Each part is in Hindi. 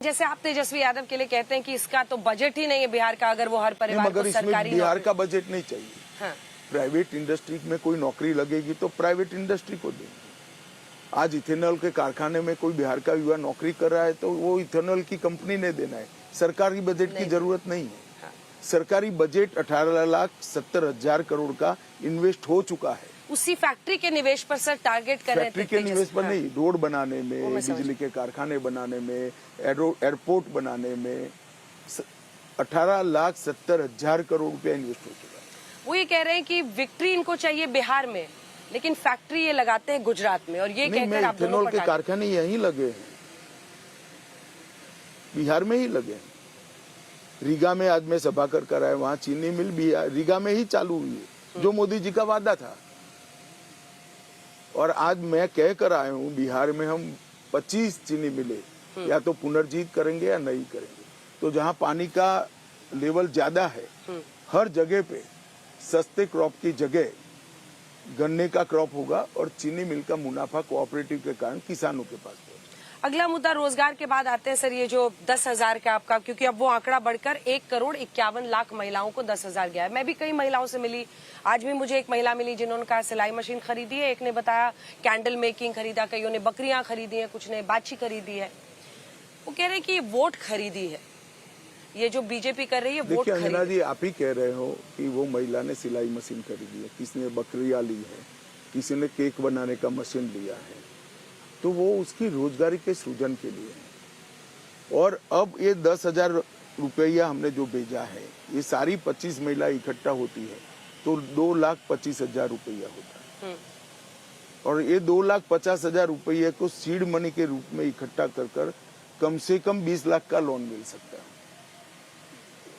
जैसे आप तेजस्वी यादव के लिए कहते हैं कि इसका तो बजट ही नहीं है बिहार का, अगर वो हर परिवार को सरकारी बिहार का बजट नहीं चाहिए। हाँ। प्राइवेट इंडस्ट्री में कोई नौकरी लगेगी तो प्राइवेट इंडस्ट्री को देंगे। आज इथेनॉल के कारखाने में कोई बिहार का युवा नौकरी कर रहा है तो वो इथेनॉल की कंपनी ने देना है, सरकारी बजट की जरूरत नहीं है। हाँ। सरकारी बजट 18,70,000 करोड़ का इन्वेस्ट हो चुका है। उसी फैक्ट्री के निवेश पर सर टारगेट कर रहे थे। फैक्ट्री के निवेश पर नहीं, रोड बनाने में, बिजली के कारखाने बनाने में, एयरपोर्ट बनाने में 18,70,000 करोड़ रुपया इन्वेस्ट हो चुका है। वो ये कह रहे हैं कि विक्ट्री इनको चाहिए बिहार में, लेकिन फैक्ट्री ये लगाते हैं गुजरात में, और ये कहकर आप दोनों इथेनॉल के कारखाने यहीं लगे हैं, बिहार में ही लगे हैं। रीगा में आज मैं सभा कर आया, वहां चीनी मिल भी रीगा में ही चालू हुई है, जो मोदी जी का वादा था। और आज मैं कह कर आया हूँ, बिहार में हम 25 चीनी मिले या तो पुनर्जीत करेंगे या नहीं करेंगे। तो जहाँ पानी का लेवल ज्यादा है, हर जगह पे सस्ते क्रॉप की जगह गन्ने का क्रॉप होगा और चीनी मिल का मुनाफा कोऑपरेटिव के कारण किसानों के पास। अगला मुद्दा रोजगार के बाद आते हैं सर, ये जो 10,000 का आपका, क्योंकि अब वो आंकड़ा बढ़कर 1,51,00,000 महिलाओं को 10,000 गया है। मैं भी कई महिलाओं से मिली, आज भी मुझे एक महिला मिली जिन्होंने कहा सिलाई मशीन खरीदी है, एक ने बताया कैंडल मेकिंग खरीदा, कईयों ने बकरियां खरीदी है, कुछ ने बाछी खरीदी है। वो कह रहे हैं कि ये वोट खरीदी है, ये जो बीजेपी कर रही है वोट खरीदी। जी आप ही कह रहे हो कि वो महिला ने सिलाई मशीन खरीदी है, किसी ने बकरियां ली है, किसी ने केक बनाने का मशीन लिया है, तो वो उसकी रोजगारी के सृजन के लिए है। और अब ये 10,000 रुपया हमने जो भेजा है, ये सारी 25 महिला इकट्ठा होती है तो 2,25,000 रुपया होता है। और ये 2,50,000 रुपये को सीड मनी के रूप में इकट्ठा कर कम से कम 20 लाख का लोन मिल सकता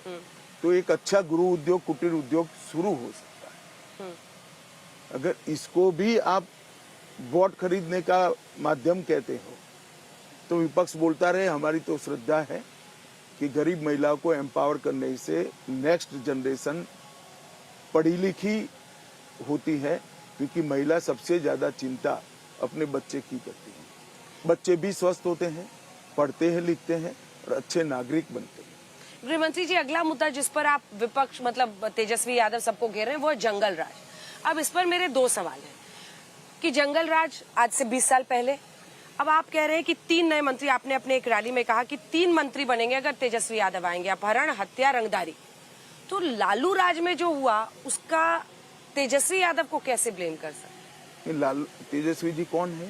है। तो एक अच्छा गृह उद्योग, कुटीर उद्योग शुरू हो सकता है। अगर इसको भी आप वोट खरीदने का माध्यम कहते हो तो विपक्ष बोलता रहे, हमारी तो श्रद्धा है कि गरीब महिलाओं को एम्पावर करने से नेक्स्ट जनरेशन पढ़ी लिखी होती है, क्योंकि महिला सबसे ज्यादा चिंता अपने बच्चे की करती है। बच्चे भी स्वस्थ होते हैं, पढ़ते हैं, लिखते हैं और अच्छे नागरिक बनते हैं। गृह मंत्री जी, अगला मुद्दा जिस पर आप विपक्ष मतलब तेजस्वी यादव सबको घेर रहे हैं वो है जंगल राज। अब इस पर मेरे दो सवाल हैं कि जंगल राज आज से 20 साल पहले, अब आप कह रहे हैं कि 3 नए मंत्री, आपने अपने एक रैली में कहा कि 3 मंत्री बनेंगे अगर तेजस्वी यादव आएंगे, अपहरण, हत्या, रंगदारी। तो लालू राज में जो हुआ उसका तेजस्वी यादव को कैसे ब्लेम कर सकते? लालू तेजस्वी जी कौन है?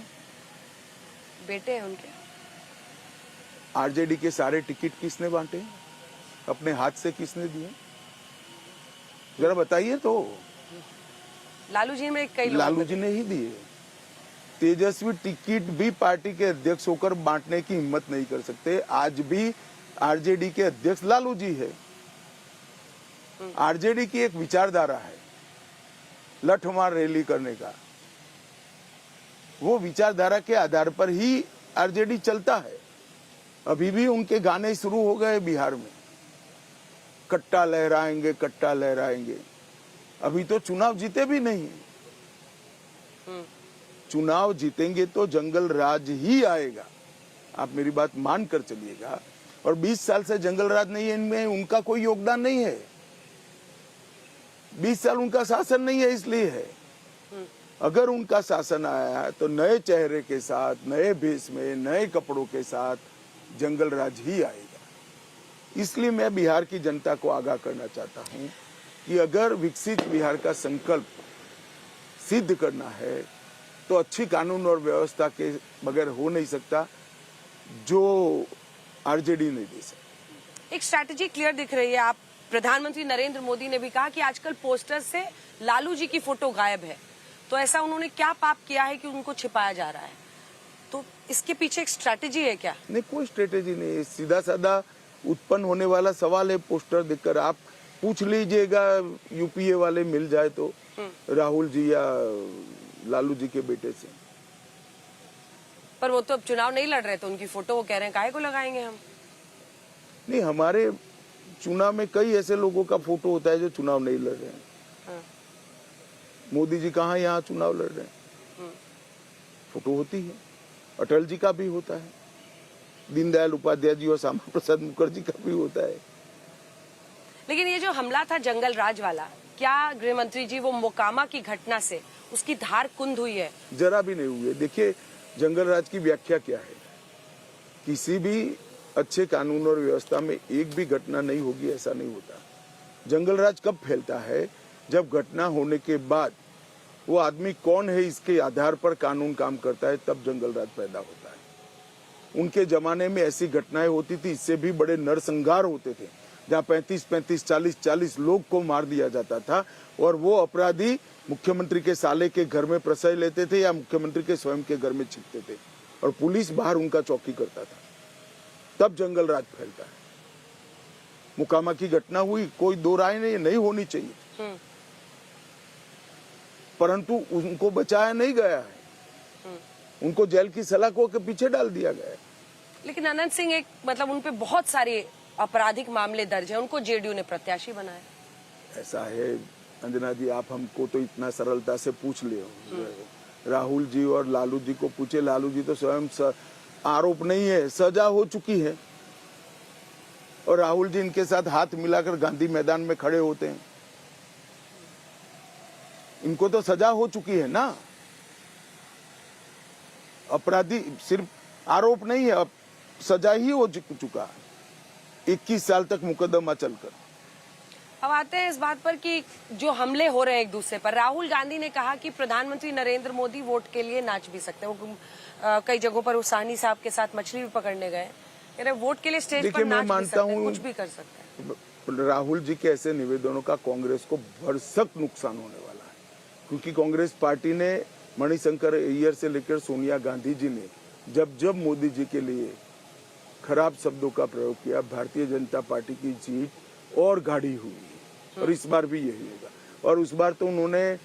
बेटे हैं उनके। आरजेडी के सारे टिकट किसने बांटे? अपने हाथ से किसने दिए? जरा बताइए तो। लालू जी में कई लालू जी ने ही दिए। तेजस्वी टिकट भी पार्टी के अध्यक्ष होकर बांटने की हिम्मत नहीं कर सकते। आज भी आरजेडी के अध्यक्ष लालू जी है। आरजेडी की एक विचारधारा है लठमार रैली करने का, वो विचारधारा के आधार पर ही आरजेडी चलता है। अभी भी उनके गाने शुरू हो गए बिहार में, कट्टा लहराएंगे, कट्टा लहराएंगे। अभी तो चुनाव जीते भी नहीं। चुनाव जीतेंगे तो जंगल राज ही आएगा, आप मेरी बात मान कर चलिएगा। और 20 साल से जंगल राज नहीं है, इनमें उनका कोई योगदान नहीं है। 20 साल उनका शासन नहीं है, इसलिए है। अगर उनका शासन आया तो नए चेहरे के साथ, नए भेष में, नए कपड़ों के साथ जंगल राज ही आएगा। इसलिए मैं बिहार की जनता को आगाह करना चाहता हूं कि अगर विकसित बिहार का संकल्प सिद्ध करना है तो अच्छी कानून और व्यवस्था के बगैर हो नहीं सकता, जो आरजेडी नहीं दे सकती। एक स्ट्रैटेजी क्लियर दिख रही है। आप प्रधानमंत्री नरेंद्र मोदी ने भी कहा कि आजकल पोस्टर से लालू जी की फोटो गायब है, तो ऐसा उन्होंने क्या पाप किया है कि उनको छिपाया जा रहा है? तो इसके पीछे एक स्ट्रैटेजी है क्या? नहीं, कोई स्ट्रैटेजी नहीं है। सीधा साधा उत्पन्न होने वाला सवाल है। पोस्टर देखकर आप पूछ लीजिएगा, यूपीए वाले मिल जाए तो, राहुल जी या लालू जी के बेटे से। पर वो तो अब चुनाव नहीं लड़ रहे, तो उनकी फोटो वो कह रहे हैं काहे को लगाएंगे हम? नहीं, हमारे चुनाव में कई ऐसे लोगों का फोटो होता है जो चुनाव नहीं लड़ रहे हैं। मोदी जी कहाँ यहाँ चुनाव लड़ रहे हैं? फोटो होती है। अटल जी का भी होता है। दीनदयाल उपाध्याय जी और श्यामा प्रसाद मुखर्जी का भी होता है। लेकिन ये जो हमला था जंगल राज वाला, क्या गृह मंत्री जी वो मोकामा की घटना से उसकी धार कुंद हुई है? जरा भी नहीं हुई है। देखिए, जंगल राज की व्याख्या क्या है? किसी भी अच्छे कानून और व्यवस्था में एक भी घटना नहीं होगी ऐसा नहीं होता। जंगल राज कब फैलता है? जब घटना होने के बाद वो आदमी कौन है इसके आधार पर कानून काम करता है, तब जंगल राज पैदा होता है। उनके जमाने में ऐसी घटनाएं होती थी, इससे भी बड़े नरसंहार होते थे, जहाँ 35-35, 40-40 लोग को मार दिया जाता था और वो अपराधी मुख्यमंत्री के साले के घर में प्रश्रय लेते थे या मुख्यमंत्री के स्वयं के घर में छिपते थे और पुलिस बाहर उनका चौकी करता था। तब जंगल राज फैलता है। मोकामा की घटना हुई, कोई दो राय नहीं होनी चाहिए, परंतु उनको बचाया नहीं गया है, उनको जेल की सलाखों के पीछे डाल दिया गया है। लेकिन अनंत सिंह एक मतलब उन पे बहुत सारे आपराधिक मामले दर्ज है, उनको जेडीयू ने प्रत्याशी बनाया। ऐसा है अंजना जी, आप हमको तो इतना सरलता से पूछ ले हो। राहुल जी और लालू जी को पूछे, लालू जी तो स्वयं आरोप नहीं है, सजा हो चुकी है और राहुल जी इनके साथ हाथ मिलाकर गांधी मैदान में खड़े होते हैं। इनको तो सजा हो चुकी है ना। अपराधी सिर्फ आरोप नहीं है, अब सजा ही हो चुका है, 21 साल तक मुकदमा चलकर। अब आते हैं इस बात पर कि जो हमले हो रहे हैं एक दूसरे पर, राहुल गांधी ने कहा कि प्रधानमंत्री नरेंद्र मोदी वोट के लिए नाच भी सकते हैं। वो कई जगहों पर साहनी साहब के साथ मछली भी पकड़ने गए, वोट के लिए स्टेज पर नाच भी सकते हैं, कुछ भी कर सकते हैं। राहुल जी के ऐसे निवेदनों का कांग्रेस को भरसक नुकसान होने वाला है, क्योंकि कांग्रेस पार्टी ने मणिशंकर अय्यर से लेकर सोनिया गांधी जी ने जब मोदी जी के लिए खराब शब्दों का प्रयोग किया, भारतीय जनता पार्टी की जीत और गाढ़ी हुई और इस बार भी यही होगा। और उस बार तो उन्होंने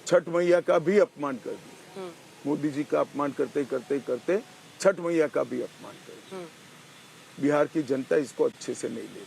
छठ मैया का भी अपमान कर दिया, मोदी जी का अपमान करते करते करते छठ मैया का भी अपमान कर दिया। बिहार की जनता इसको अच्छे से नहीं लेती।